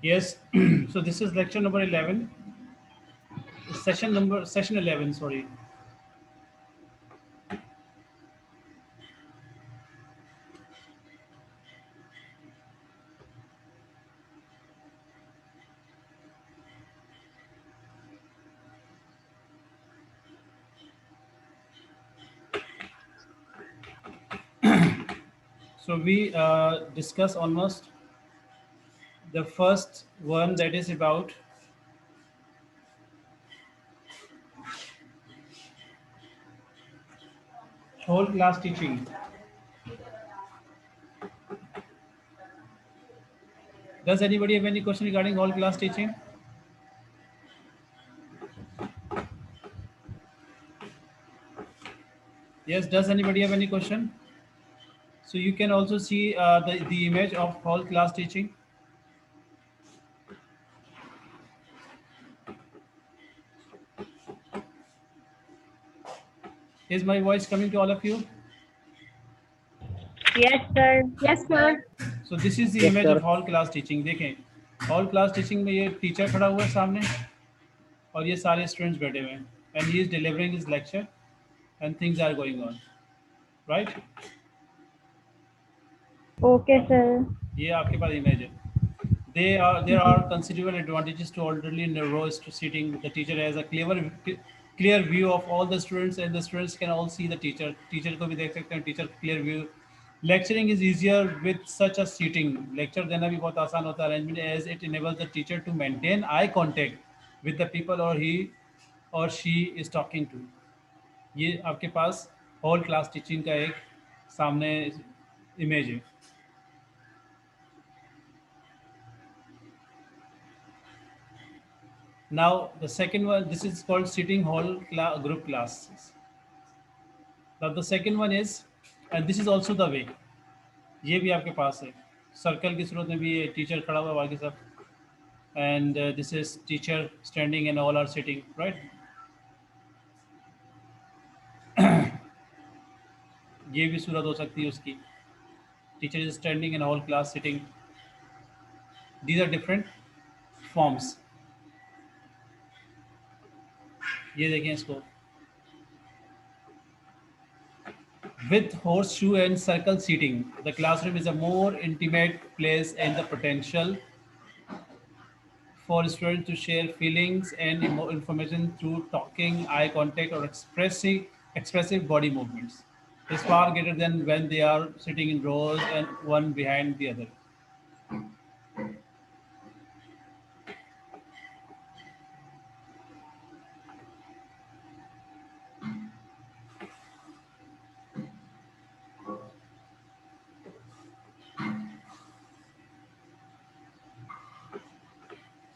Yes. So this is lecture number 11, session 11. Sorry. So we discuss almost the first one, that is about whole class teaching. Does anybody have any question regarding whole class teaching? Yes. Does anybody have any question? So you can also see the image of whole class teaching. Is my voice coming to all of you? Yes, sir. Yes, sir. So this is the Yes, image sir. of whole class teaching. देखें, whole class teaching में ये teacher खड़ा हुआ है सामने और ये सारे स्टूडेंट्स बैठे हुए हैं, and he is delivering his lecture and things are going on, right? Okay, sir. ये आपके पास इमेज है. There are considerable advantages to orderly in a row seating. The teacher has a clear view of all the students, and the students can all see the teacher. Teacher को भी देख सकते हैं. Teacher clear view. Lecturing is easier with such a seating. Lecture देना भी बहुत आसान होता है arrangement, as it enables the teacher to maintain eye contact with the people or he or she is talking to. ये आपके पास whole class teaching का एक सामने इमेज है. Now the second one, this is called sitting hall group classes. Now the second one is, and this is also the way, ये भी आपके पास है. सर्कल की सूरत में भी ये टीचर खड़ा हुआ है बाकी सब, and this is teacher standing and all are sitting, right? ये भी सूरत हो सकती है उसकी. Teacher is standing and whole class sitting. These are different forms. ये देखें इसको. With horseshoe and circle seating, the classroom is a more intimate place and the potential for students to share feelings and information through talking, eye contact, or expressive body movements. Is far greater than when they are sitting in rows and one behind the other.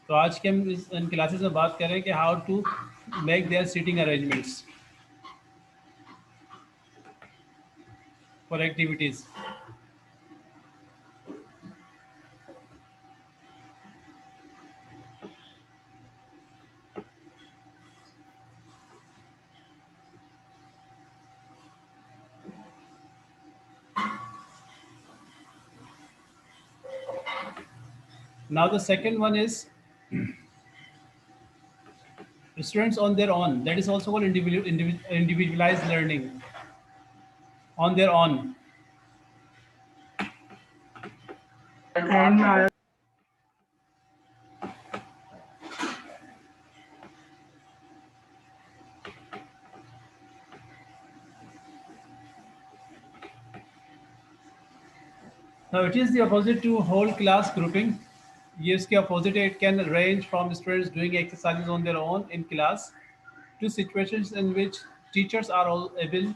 तो आज के हम इन classes में बात कर रहे हैं कि how to make their seating arrangements for activities. Now the second one is students on their own. That is also called individualized learning. On their own. Now it is the opposite to whole class grouping. ये इसके opposite है. It can range from students doing exercises on their own in class to situations in which teachers are all able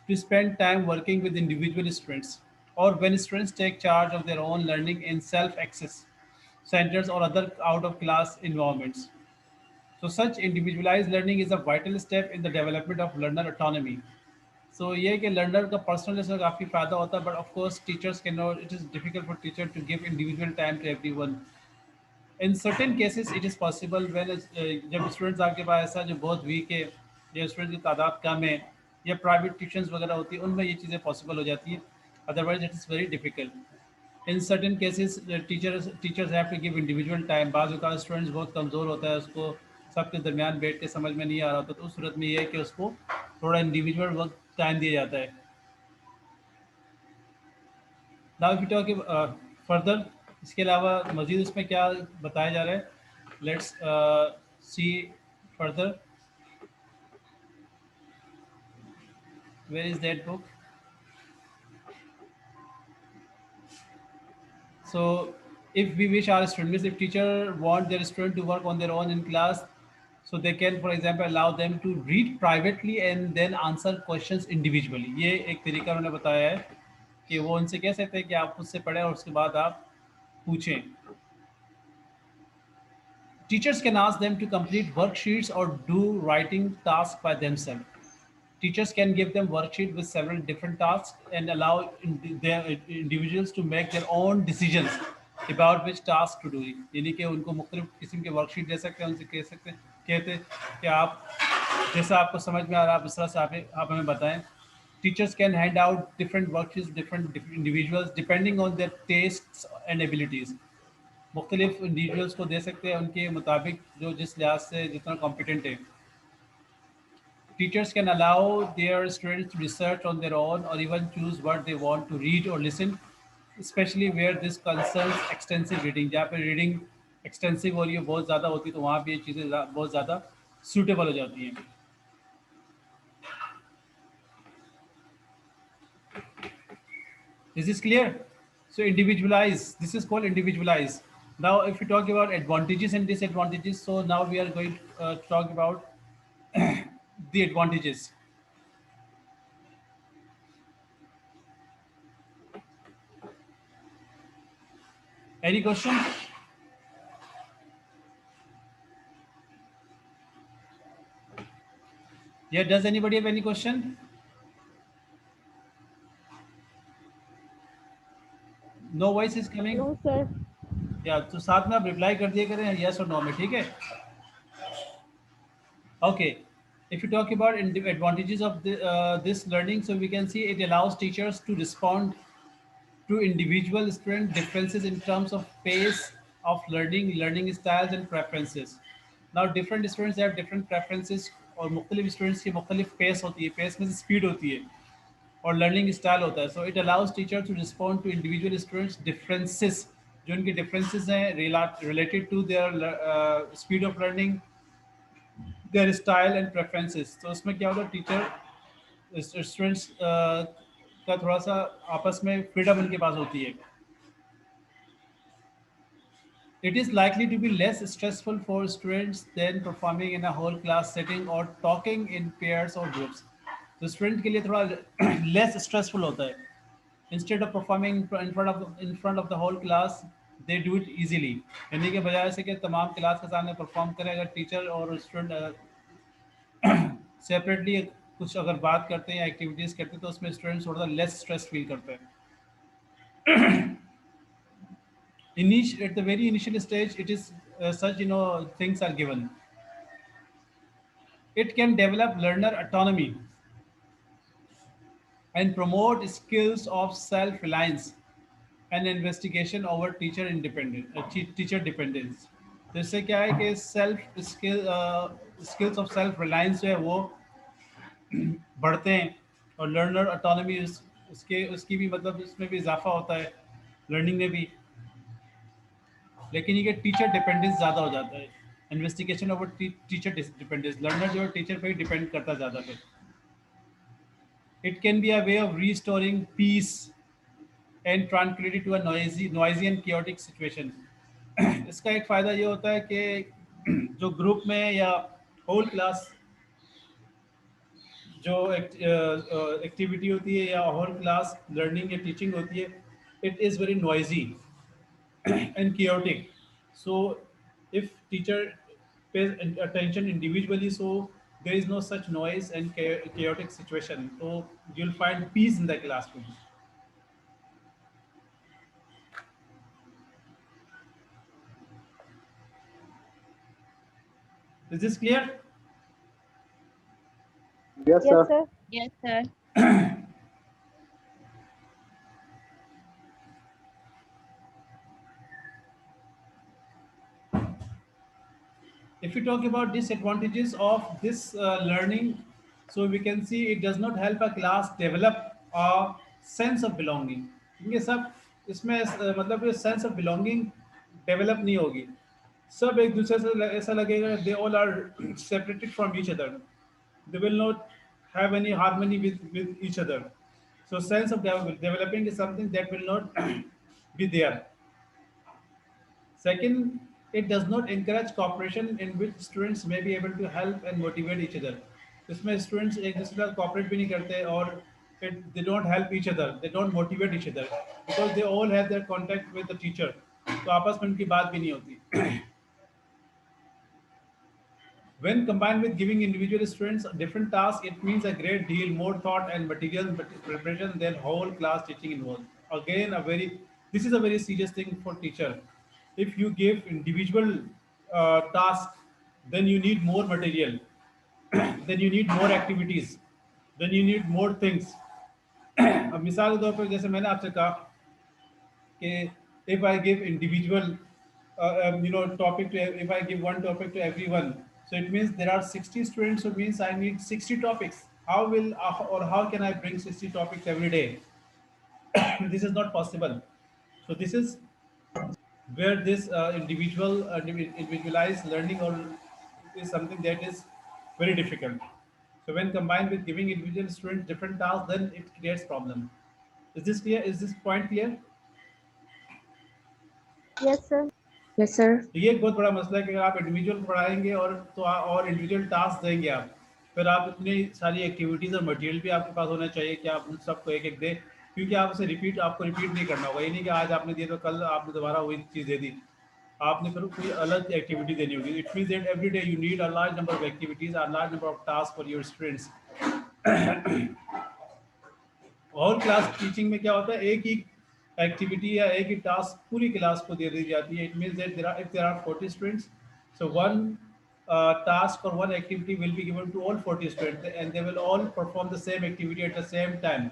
to spend time working with individual students. or when students take charge of their own learning in self-access centers or other out-of-class environments. So such individualized learning is a vital step in the development of learner autonomy. So ये है कि learner का personal से काफ़ी फ़ायदा होता है, but of course teachers can not, it is difficult for teacher to give individual time to everyone. In certain cases it is possible when जब स्टूडेंट्स आपके पास ऐसा जो बहुत वीक है या स्टूडेंट की तादाद कम है या प्राइवेट ट्यूशंस वगैरह होती है, उनमें ये चीज़ें पॉसिबल हो जाती हैं. Otherwise it is very difficult in certain cases. Teachers have to give individual time. बाज़ औक़ात स्टूडेंट्स बहुत कमज़ोर होता है, उसको सबके दरमियान बैठ के समझ में नहीं आ रहा होता, तो उस सूरत में ये है कि उसको थोड़ा इंडिविजुअल वक्त टाइम दिया जाता है. Now if you talk further, इसके अलावा मजीद इसमें क्या बताया जा रहा है, let's see further. Where is that book? So if we wish our students, if teacher want their student to work on their own in class, so they can for example allow them to read privately and then answer questions individually. ये एक तरीका उन्होंने बताया है कि वो उनसे कह सकते हैं कि आप खुद से पढ़ें और उसके बाद आप पूछें. Teachers can ask them to complete worksheets or do writing tasks by themselves. Teachers can give them worksheet with several different tasks and allow their individuals to make their own decisions about which task to do. यानी कि उनको मुख्तलिफ किस्म के worksheet दे सकते हैं, उनसे कह सकते हैं, कहते हैं कि आप जैसा आपको समझ में आ रहा है आप इस तरह से आप हमें बताएं. Teachers can hand out different worksheets to different individuals depending on their tastes and abilities. मुख्तलिफ इंडिविजुअल्स को दे सकते हैं उनके मुताबिक जो जिस लिहाज से जितना कॉम्पिटेंट है. Teachers can allow their students to research on their own or even choose what they want to read or listen, especially where this concerns extensive reading. जहाँ पे रीडिंग एक्सटेंसिव हो रही है, बहुत ज़्यादा होती है, तो वहाँ पे ये चीज़ें बहुत ज़्यादा सूटेबल हो जाती हैं. Is this clear? So individualize. This is called individualize. Now, if we talk about advantages and disadvantages, so now we are going to talk about the advantages. Any question? Yeah, does anybody have any question? No voice is coming? No, sir. या तो साथ में आप reply कर दिया करें yes और no में, ठीक है? Okay. If you talk about advantages of this learning, so we can see it allows teachers to respond to individual student differences in terms of pace of learning, learning styles and preferences. Now different students have different preferences और मुख्तलिफ students की मुख्तलिफ pace होती है, pace में से speed होती है और लर्निंग स्टाइल होता है. So it allows teacher to respond to individual students differences, जो उनके डिफरेंसेस हैं related to their speed of learning, their style and preferences. तो उसमें क्या होता है, टीचर स्टूडेंट्स का थोड़ा सा आपस में फ्रीडम उनके पास होती है. It is likely to be less stressful for students than performing in a whole class setting or talking in pairs or groups. तो स्टूडेंट के लिए थोड़ा लेस स्ट्रेसफुल होता है. Instead of performing in front of the whole class, they do it easily. यानी कि बजाय से कि तमाम क्लास के सामने परफॉर्म करें, अगर टीचर और स्टूडेंट सेपरेटली कुछ अगर बात करते हैं या एक्टिविटीज़ करते हैं, तो उसमें स्टूडेंट्स थोड़ा सा लेस स्ट्रेस फील करते हैं. At the very initial stage, it is such things are given. It can develop learner autonomy and promote skills of self-reliance and investigation over teacher dependence. तो इससे क्या है कि स्किल्स ऑफ सेल्फ रिलायंस जो है वो बढ़ते हैं और लर्नर ऑटोनॉमी उसकी भी मतलब उसमें भी इजाफा होता है लर्निंग में भी. लेकिन ये टीचर डिपेंडेंस ज़्यादा हो जाता है, investigation over teacher dependence, learner जो है टीचर पे ही डिपेंड करता है ज़्यादा फिर. It can be a way of restoring peace and tranquility to a noisy and chaotic situation. इसका एक फ़ायदा ये होता है कि जो ग्रुप में या होल क्लास जो एक्टिविटी होती है या और क्लास लर्निंग या टीचिंग होती है, it is very noisy and chaotic. So if teacher pays attention individually, so there is no such noise and chaotic situation. So you'll find peace in the classroom. Is this clear? Yes, Yes, sir. sir. Yes, sir. If we talk about disadvantages of this learning, so we can see it does not help a class develop a sense of belonging. ये सब इसमें मतलब ये sense of belonging develop नहीं होगी. सब एक दूसरे से ऐसा लगेगा they all are separated from each other. They will not have any harmony with each other. So sense of developing is something that will not be there. Second, it does not encourage cooperation in which students may be able to help and motivate each other. इसमें students एक दूसरे के साथ cooperate भी नहीं करते और they don't help each other, they don't motivate each other because they all have their contact with the teacher. तो आपस में उनकी बात भी नहीं होती. When combined with giving individual students different tasks, it means a great deal more thought and material preparation than whole class teaching involved. Again, this is a very serious thing for teacher. If you give individual tasks, then you need more material, then you need more activities, then you need more things. अब मिसाल के तौर पर जैसे मैंने आपसे कहा कि if I give individual, topic to if I give one topic to everyone, so it means there are 60 students, so means I need 60 topics. How will or how can I bring 60 topics every day? This is not possible. So this is where this individualized learning or is something that is very difficult. So when combined with giving individual students different tasks, then it creates problem. Is this clear? Is this point clear? Yes, sir. Yes, sir. तो ये एक बहुत बड़ा मसला है कि अगर आप इंडिविजुअल पढ़ाएंगे और इंडिविजुअल टास्क देंगे आप, फिर आप इतनी सारी एक्टिविटीज़ और मटेरियल भी आपके पास होना चाहिए कि आप उन सबको एक एक दें, क्योंकि आप उसे आपको रिपीट नहीं करना होगा. ये नहीं कि आज आपने दिया तो कल आपने दोबारा वही चीज़ दे दी, आपने फिर कोई अलग एक्टिविटी देनी होगी. It means that every day you need a large number of activities, a large number of task for your students. और क्लास टीचिंग में क्या होता है, एक ही एक्टिविटी या एक ही टास्क पूरी क्लास को दे दी जाती है. It means that there are 40 students, so one task or one activity will be given to all 40 students and they will all perform the same activity at the same time.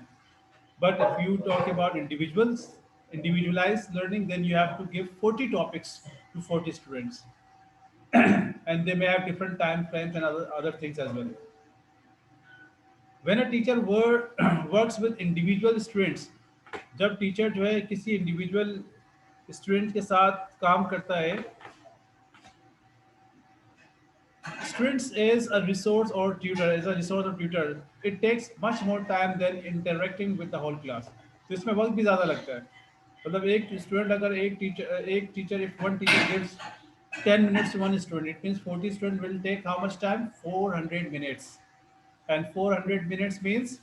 But if you talk about individualized learning, then you have to give 40 topics to 40 students and they may have different time frames and other things as well. When a teacher works with individual students, जब teacher जो है किसी individual student के साथ काम करता है, students is a resource or tutor, it takes much more time than interacting with the whole class. तो इसमें वक्त भी ज़्यादा लगता है. मतलब एक स्टूडेंट अगर एक teacher if one teacher gives 10 minutes to one student, it means 40 students will take how much time? 400 minutes. And 400 minutes means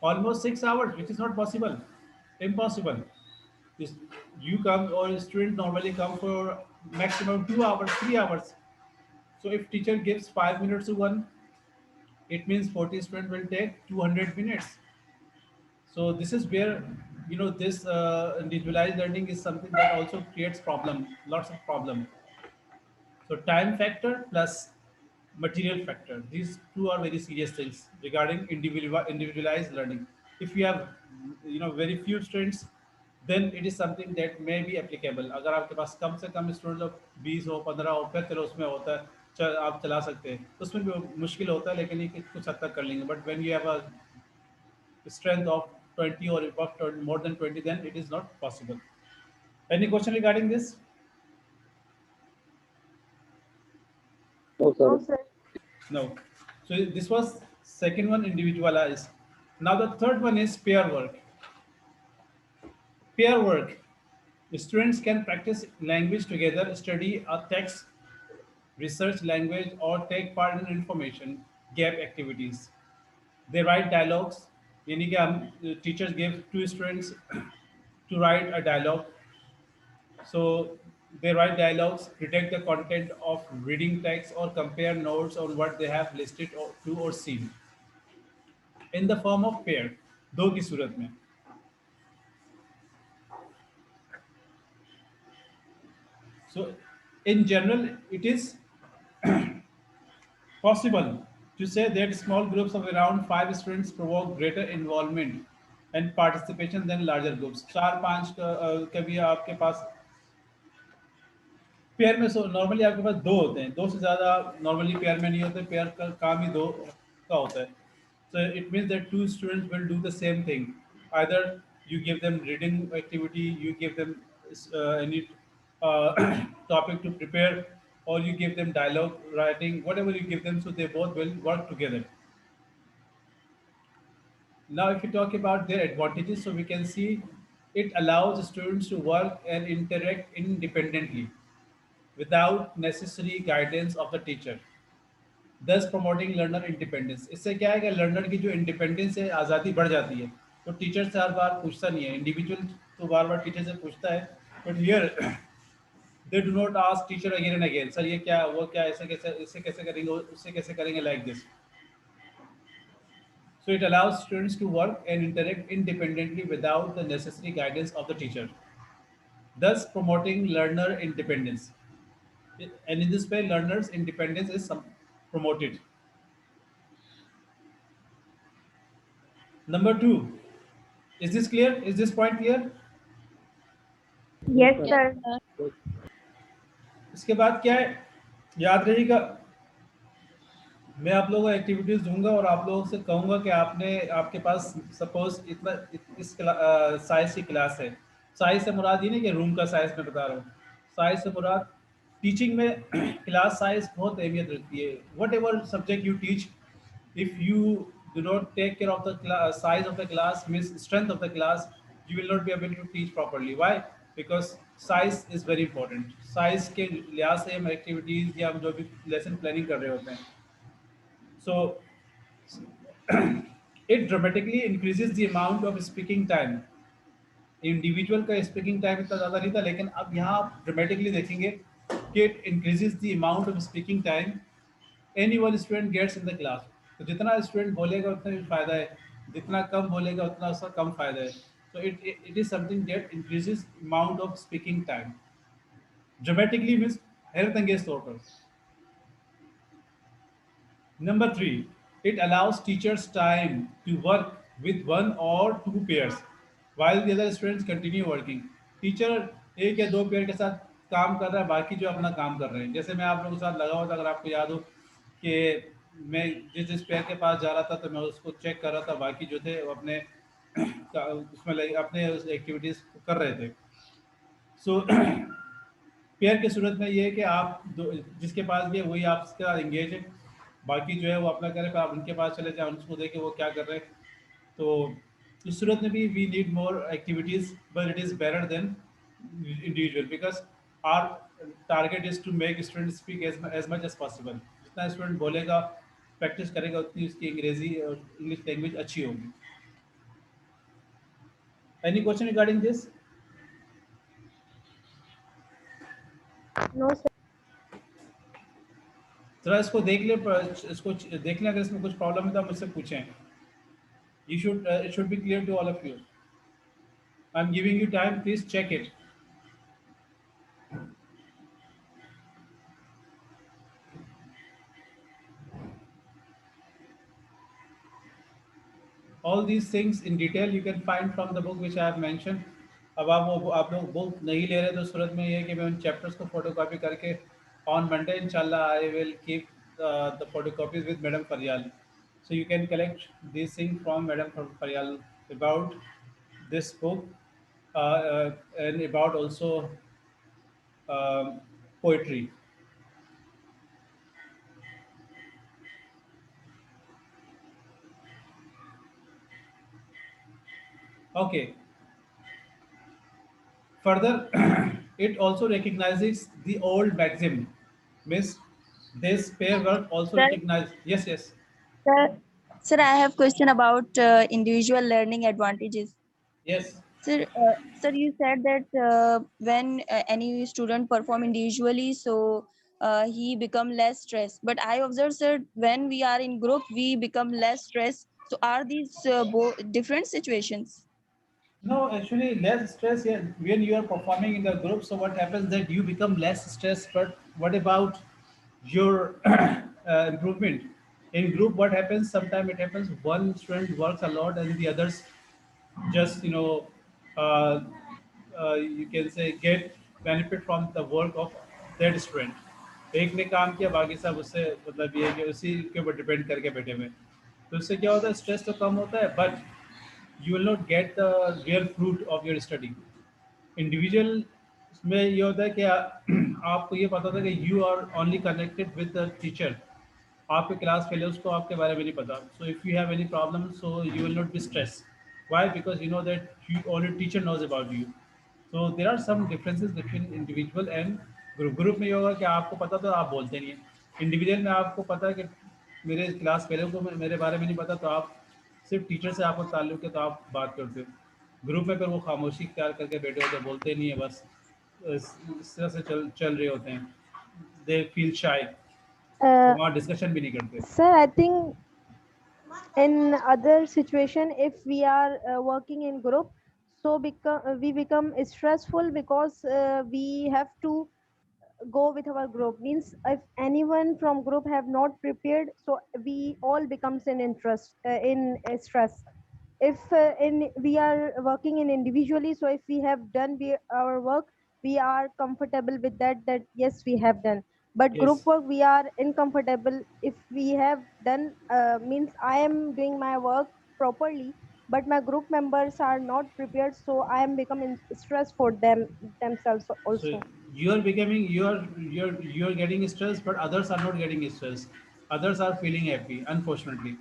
almost 6 hours, which is not possible. Impossible. You come or a student normally come for maximum 2 hours, 3 hours. So if teacher gives 5 minutes to one, it means 40 students will take 200 minutes. So this is where this individualized learning is something that also creates problem, lots of problem. So time factor plus material factor. These two are very serious things regarding individualized learning. If you have very few students, then it is something that may be applicable. अगर आपके पास कम से कम student हो, 20 हो, 15 हो, फिर चलो उसमें होता है, आप चला सकते हैं. उसमें भी मुश्किल होता है लेकिन ये कुछ हद तक कर लेंगे. But when you have a strength of 20 or above more than 20, then it is not possible. Any question regarding this? No, sir. No, sir. No. So this was second one, individualized. Now the third one is pair work. Pair work. Students can practice language together, study a text, research language, or take part in information gap activities. They write dialogues, यानी कि हम teachers give two students to write a dialogue. So they write dialogues, predict the content of reading text, or compare notes on what they have listed or to or seen in the form of pair. दो की सूरत में. So in general, it is possible to say that small groups of around 5 students provoke greater involvement and participation than larger groups. चार पांच कभी आपके पास pair में normally आपके पास दो होते हैं, दो से ज़्यादा नॉर्मली पेयर में नहीं होते, पेयर का काम ही दो का होता है. So it means that two students will do the same thing. Either you give them reading activity, you give them any topic to prepare, or you give them dialogue writing, whatever you give them, so they both will work together. Now, if we talk about their advantages, so we can see it allows students to work and interact independently without necessary guidance of the teacher, thus promoting learner independence. इससे क्या है कि learner की जो independence है, आज़ादी बढ़ जाती है. तो टीचर से हर बार पूछता नहीं है, इंडिविजुअल तो बार बार टीचर से पूछता है, but here they do not ask teacher again and again, sir ये क्या, वो क्या, ऐसे कैसे, इससे कैसे करेंगे, उससे कैसे करेंगे, like this. So it allows students to work and interact independently without the necessary guidance of the teacher, thus promoting learner independence. And in this way, learners' independence is promoted. Number two, is this clear? Is this point clear? Yes, Yes, sir. sir. Yes. इसके बाद क्या है, याद रहेगा, मैं आप लोगों को एक्टिविटीज दूंगा और आप लोगों से कहूंगा कि आपने, आपके पास सपोज इतना इस साइज की क्लास है. साइज से मुराद ये नहीं कि रूम का साइज मैं बता रहा हूँ, साइज से मुराद टीचिंग में क्लास साइज बहुत अहमियत रखती है. What ever subject you teach, if you do not take care of the size of the class, means strength of the class, you will not be able to teach properly. Why? Because size is very important. Size के लिहाज से हम activities या हम जो भी lesson planning कर रहे होते हैं, so it dramatically increases the amount of speaking time. Individual का स्पीकिंग टाइम इतना ज़्यादा नहीं था, लेकिन अब यहाँ आप ड्रामेटिकली देखेंगे कि it increases the amount of speaking time any one student gets in the class. तो जितना स्टूडेंट बोलेगा उतना ही फायदा है, जितना कम बोलेगा उतना उसका कम फायदा है. तो it is something that increases amount of speaking time dramatically, means हैरत अंगेज तौर पर. Number three, it allows teachers time to work with one or two pairs while the other students continue working. Teacher एक या दो pair के साथ काम कर रहा है, बाकी जो अपना काम कर रहे हैं. जैसे मैं आप लोगों के साथ लगा हुआ था, अगर आपको याद हो कि मैं जिस जिस पेयर के पास जा रहा था तो मैं उसको चेक कर रहा था, बाकी जो थे वो अपने उसमें अपने एक्टिविटीज़ कर रहे थे. सो पेयर की सूरत में ये है कि आप जिसके पास भी है वही आपके साथ एंगेज है, बाकी जो है वो अपना करें, आप उनके पास चले जाए, उनको देखें वो क्या कर रहे हैं. तो इस सूरत में भी we need more activities, but it is better than individual, because our target is to make student speak as much as possible. जितना स्टूडेंट बोलेगा, प्रैक्टिस करेगा, उतनी उसकी अंग्रेजी और इंग्लिश लैंग्वेज अच्छी होगी. Any question regarding this? No, sir. जरा इसको देख ले, इसको देख लें, अगर इसमें कुछ प्रॉब्लम है तो आप मुझसे पूछें. You should it should be clear to all of you. I'm giving you time, please check it. All these things in detail you can find from the book which I have mentioned. अब आप लोग book नहीं ले रहे तो सूरत में ये है कि मैं उन चैप्टर्स को फोटोकॉपी करके ऑन मंडे इंशाल्लाह I will keep the photocopies with madam Fariyal. So you can collect these things from Madam Faryal about this book, and about also um, poetry. Okay. Further, it also recognizes the old maxim. Miss, this pair work also Sir, recognize. Yes, yes. Sir, sir, I have question about individual learning advantages. Yes. Sir, you said that when any student perform individually, so he become less stressed. But I observe, sir, when we are in group, we become less stressed. So are these different situations? No, actually, less stress, yeah, when you are performing in the group. So what happens that you become less stressed. But what about your improvement in group? What happens? Sometimes it happens one student works a lot and the others just uh, you can say get benefit from the work of that student. एक ने काम किया बाकी सब उससे मतलब ये है कि उसी के ऊपर डिपेंड करके बैठे हुए हैं। तो इससे क्या होता है स्ट्रेस तो कम होता है but you will not get the real fruit of your study. Individual में ये होता है कि आपको ये पता था कि you are only connected with the teacher. आपके क्लास फेलो उसको आपके बारे में नहीं पता। So if you have any problem so you will not be stress. Why because you know that you only teacher knows about you. So there are some differences between individual and group. Group में ये होगा कि आपको पता तो आप बोलते नहीं हैं। इंडिविजुअल में आपको पता है कि मेरे क्लास फेलो को मेरे बारे में नहीं पता तो आप सिर्फ टीचर से आपको ताल्लुक है तो आप बात करते हो। ग्रुप में फिर वो खामोशी इख्तियार करके बैठे होते हैं, बोलते नहीं है, बस इस तरह से चल रहे होते हैं। They feel shy. Uh, वहाँ डिस्कशन भी नहीं करते। Sir, I think in other situation, if we are working in group, so we become stressful because we have to go with our group. Means if anyone from group have not prepared, so we all becomes in interest in stress. If in we are working in individually, so if we have done our work, we are comfortable with that yes we have done. But group Yes, work we are uncomfortable if we have done. Means I am doing my work properly, but my group members are not prepared, so I am becoming stress for themselves so also. you are becoming you are getting stressed but others are not getting stressed. Others are feeling happy, unfortunately.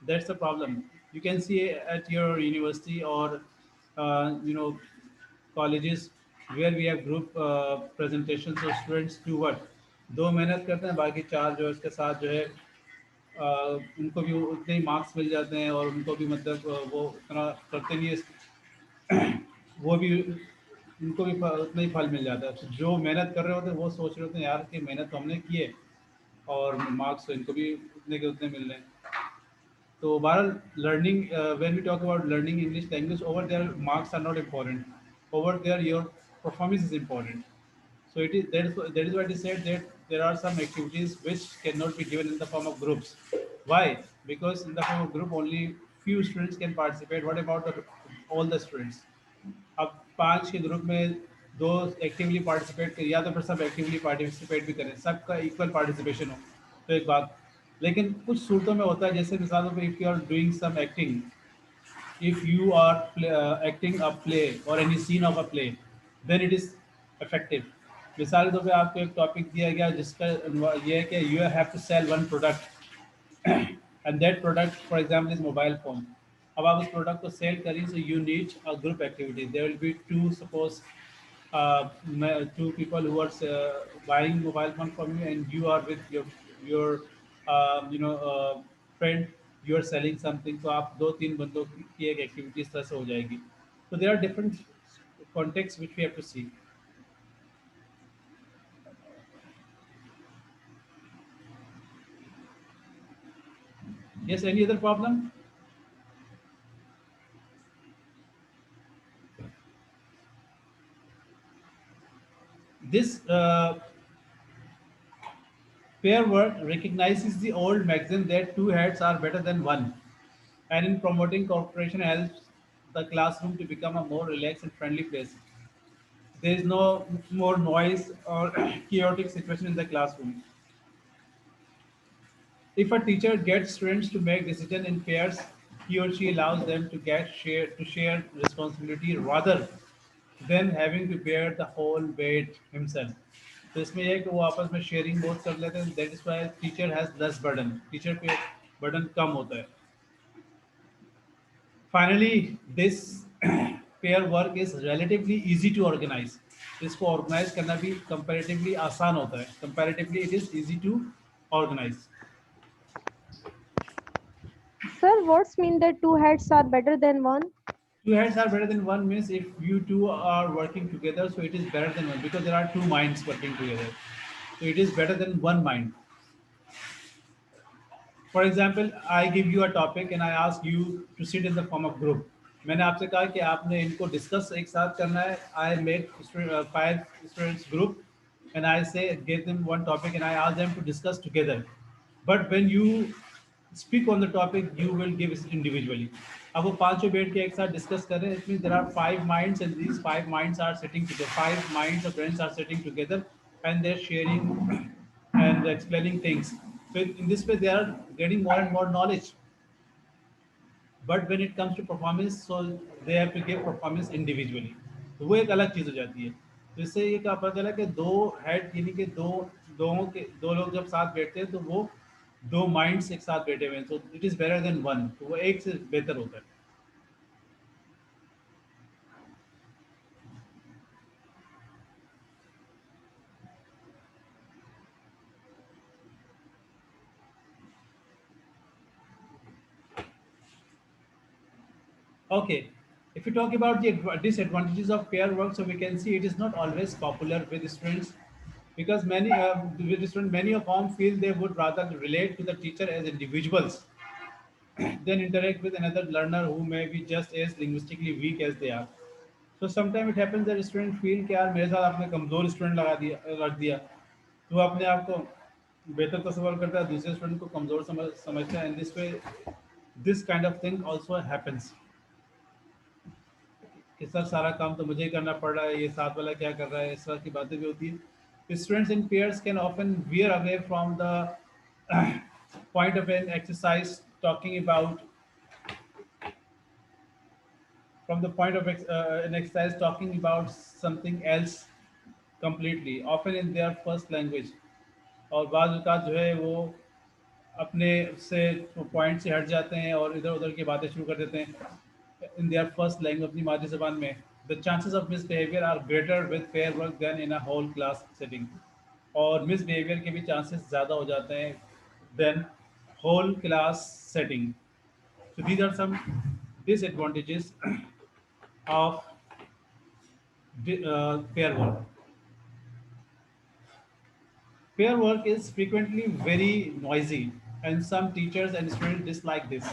That's the problem. You can see at your university or colleges where we have group presentations, so students do what, दो मेहनत करते हैं बाकी चार जो है उसके साथ जो है उनको भी उतने ही मार्क्स मिल जाते हैं और उनको भी मतलब वो इतना करते नहीं है। वो भी उनको भी उतना ही फल मिल जाता है। तो जो मेहनत कर रहे होते हैं वो सोच रहे होते हैं यार कि मेहनत तो हमने की है और मार्क्स तो इनको भी उतने के उतने मिल रहे हैं। तो बहरहाल learning when we talk about learning English language over there marks are not important. Over there your performance is important. So it is that is why it is said that there are some activities which cannot be given in the form of groups. Why? Because in the form of group only few students can participate. What about all the students? अब पांच के group में दो actively participate करें या तो फिर सब एक्टिवली पार्टिसिपेट भी करें, सबका इक्वल पार्टिसिपेशन हो तो एक बात। लेकिन कुछ सूरतों में होता है जैसे मिसालों पे if you are doing some acting, if you are acting a play or any scene of a play, then it is effective. मिसाल के तौर पे आपको एक टॉपिक दिया गया जिसका ये है कि you have to sell one product and that product for example is mobile phone. अब आप उस प्रोडक्ट को सेल करें so you need a group activity. There will be two, suppose two people who are buying mobile phone from you and you are with your friend, you are selling something, तो आप दो तीन बंदों की एक activity इस तरह से हो जाएगी। तो there are different contexts which we have to see. Yes, any other problem? This pair work recognizes the old maxim that two heads are better than one, and in promoting cooperation helps the classroom to become a more relaxed and friendly place. There is no more noise or chaotic situation in the classroom. If a teacher gets students to make decisions in pairs, he or she allows them to share responsibility rather than having to bear the whole weight himself. तो इसमें यह है कि वो आपस में sharing बहुत कर लेते हैं। That is why teacher has less burden, teacher पे बर्डन कम होता है। Finally this pair work is relatively easy to organise. इसको ऑर्गेनाइज करना भी कंपैरेटिवली आसान होता है। Comparatively it is easy to organise. Sir, what's mean that two heads are better than one? Two heads are better than one means if you two are working together, so it is better than one because there are two minds working together. So it is better than one mind. For example, I give you a topic and I ask you to sit in the form of group. मैंने आपसे कहा कि आपने इनको discuss एक साथ करना है. I make 5 students group and I say give them one topic and I ask them to discuss together. But when you speak on the topic, you will give it individually. अब वो पांचों बैठ के एक साथ डिस्कस कर रहे हैं. It means there are 5 minds and these 5 minds are sitting together. 5 minds of friends are sitting together and they're sharing and explaining things. So in this way, they are getting more and more knowledge. But when it comes to performance, so they have to give performance individually. तो वो एक अलग चीज हो जाती है. तो इससे ये क्या पता चला कि दो हेड यानी कि दो लोग जब साथ बैठते हैं तो वो दो माइंड्स एक साथ बैठे हुए हैं. So it is better than one. तो वो एक से बेहतर होता है. Okay, if you talk about the disadvantages of pair work, so we can see it is not always popular with students because many of whom feel they would rather relate to the teacher as individuals than interact with another learner who may be just as linguistically weak as they are. So sometimes it happens that student feel कि यार मेरे साथ आपने कमजोर student रख दिया, तो वो अपने आप को बेहतर तस्वर करता है, दूसरे स्टूडेंट को कमजोर समझता है. And this way this kind of thing also happens कि सर सारा काम तो मुझे ही करना पड़ रहा है, ये साथ वाला क्या कर रहा है, इस तरह की बातें भी होती है. Students in pairs can often veer away from the point of an exercise talking about from the point of an exercise talking about something else completely, often in their first language. और बाज़ औक़ात जो है वो अपने से point से हट जाते हैं और इधर उधर की बातें शुरू कर देते हैं इन देयर फर्स्ट लैंग्वेज, अपनी मादरी ज़बान में. The chances of misbehaviour are greater with pair work than in a whole class setting. और मिसबिहेवियर के भी चांसेस ज़्यादा हो जाते हैं than whole class setting. So these are some disadvantages of pair work. Pair work is frequently very noisy and some teachers and students dislike this.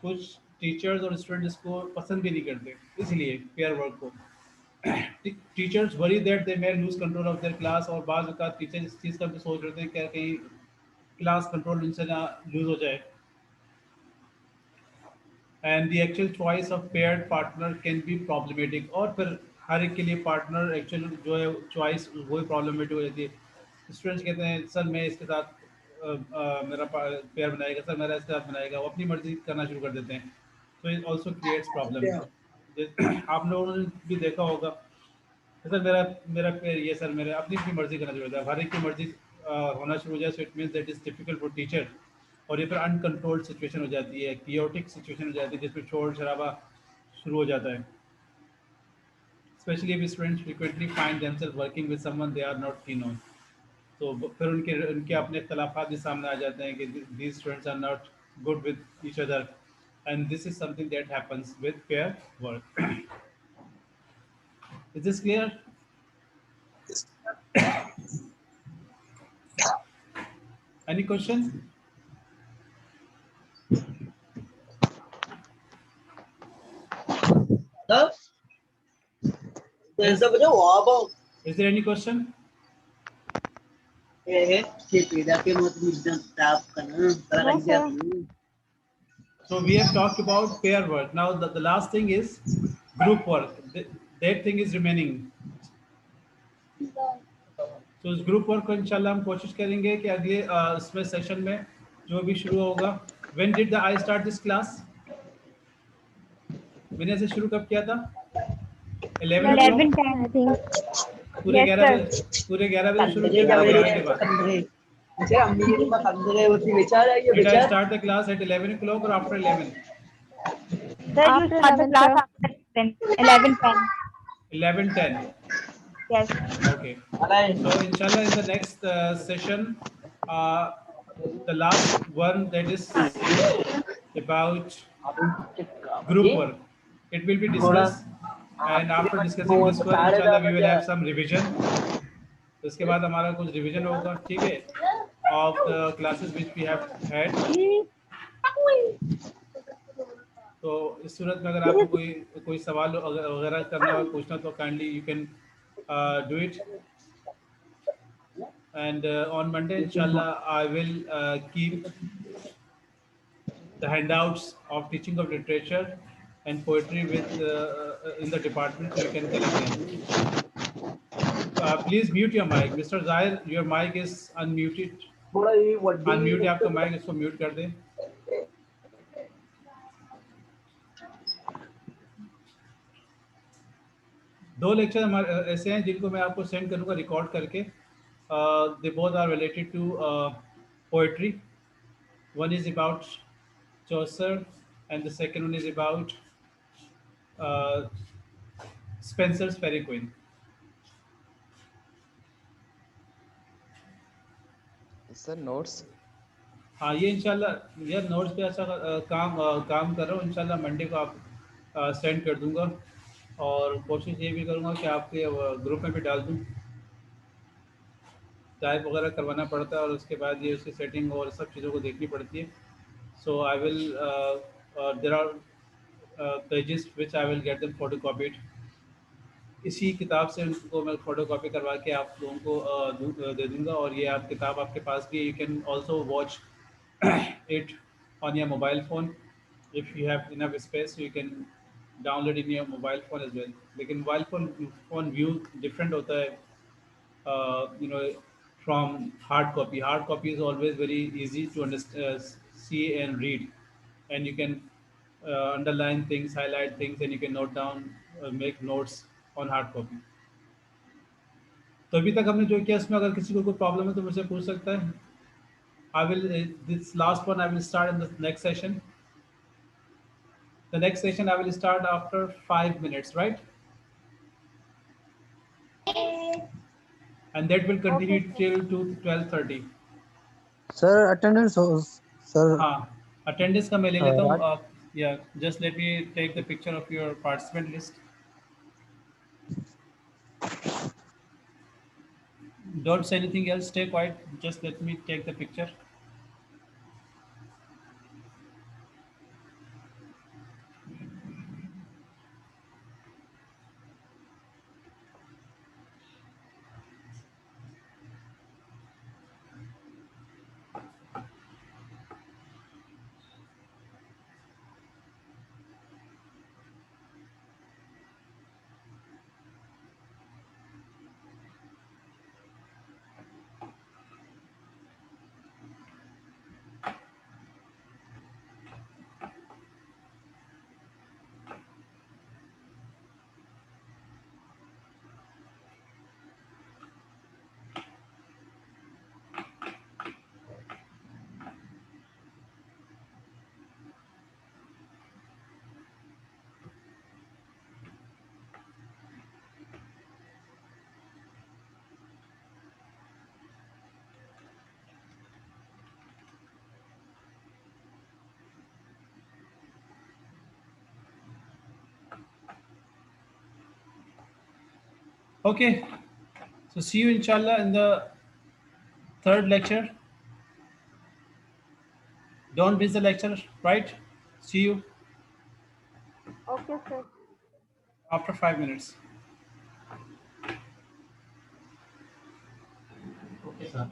कुछ teachers और student इसको पसंद भी नहीं करते इसलिए पेयर वर्क को. Teachers worry that they may lose control of their class. और बाज़ औक़ात टीचर इस चीज़ का भी सोच रहे थे क्या कहीं क्लास कंट्रोल उनसे ना लूज हो जाए. And the actual choice of paired partner can be problematic. और फिर हर एक के लिए पार्टनर एक्चुअल जो है चॉइस वही प्रॉब्लमेटिक हो जाती है. स्टूडेंट्स कहते हैं सर मैं इसके साथ मेरा पेयर बनाएगा, सर मेरा इसके साथ बनाएगा, वो अपनी मर्जी करना शुरू कर देते हैं. तो इट ऑल्सो क्रिएट्स प्रॉब्लम. आप लोगों ने भी देखा होगा सर मेरा मेरा पेयर ये, सर मेरा अपनी अपनी मर्जी करना शुरू होता है, हर एक की मर्जी होना शुरू हो जाए. So it means that is difficult for teacher. और ये फिर अनकंट्रोल्ड सिचुएशन हो जाती है, कियोटिक सिचुएशन हो जाती है जिसमें शोर शराबा शुरू हो जाता है. Especially if students frequently find themselves working with someone they are not keen on. तो फिर उनके अपने इख्तलाफात भी सामने आ जाते हैं कि these students are not good with each other and this is something that happens with pair work. Is this clear? Any questions? Is there any question? So we have talked about pair work. Now the last thing is group work. That thing is remaining. तो इस group work को इंशाल्लाह हम कोशिश करेंगे कि अगले इसमें सेशन में जो भी शुरू होगा. When did I start this class? मैंने इसे शुरू कब किया था? 11 I think. पूरे 11 बजे शुरू किया था. 11 के बाद. Did I start the class at 11 o'clock or after 11? Sir, you After start the 11, class sir. after 10, 11:10. 11:10. Yes. Okay. So inshallah in the next session, the last one, that is about group work. It will be discussed, and after discussing this one, inshallah, we will have some revision. उसके बाद हमारा कुछ revision होगा, ठीक है, of the classes which we have had. तो इस सूरत में अगर आपको कोई सवाल वगैरह करना हो, पूछना, तो kindly you can do it. And on Monday, inshallah, I will keep the handouts of teaching of literature and poetry with in the department, so you can collect them. Please mute your mic. Mr. Zahir, your mic is unmuted. Unmute आपका mic, इसको mute कर दें. दो lecture हमारे ऐसे हैं जिनको मैं आपको सेंड करूंगा रिकॉर्ड करके. They both are related to poetry. One is about Chaucer, and the second one is about Spencer's Faerie Queene. Sir notes. हाँ, ये इंशाल्लाह यार नोट्स पे अच्छा काम कर रहा हूँ. इंशाल्लाह मंडे को आप सेंड कर दूंगा, और कोशिश ये भी करूँगा कि आपके ग्रुप में भी डाल दूँ. टाइप वगैरह करवाना पड़ता है, और उसके बाद ये उसकी सेटिंग और सब चीज़ों को देखनी पड़ती है. So I will there are pages which I will get them photocopied. इसी किताब से उनको मैं फोटोकॉपी करवा के आप लोगों को दे दूंगा. और ये आप किताब आपके पास भी, you can also watch it on your mobile phone if you have enough space, so you can download in your mobile phone as well. लेकिन मोबाइल फोन व्यू डिफरेंट होता है, you know, from hard copy. Hard copy is always very easy to understand, see and read, and you can underline things, highlight things, and you can note down, make notes on hard copy. तो अभी तक हमने जो किया, इसमें अगर किसी को कोई प्रॉब्लम है तो मुझसे पूछ सकता है. I will this last one I will start in the next session. The next session I will start after 5 minutes, right? And that will continue Okay, sir. till to 12:30. Sir, attendance sir. हाँ, attendance का मैं ले लेता हूँ. Yeah, just let me take the picture of your participant list. Don't say anything else. Stay quiet. Just let me take the picture. Okay, so see you inshallah in the third lecture. Don't miss the lecture, right? See you Okay, sir. after 5 minutes. Okay, sir.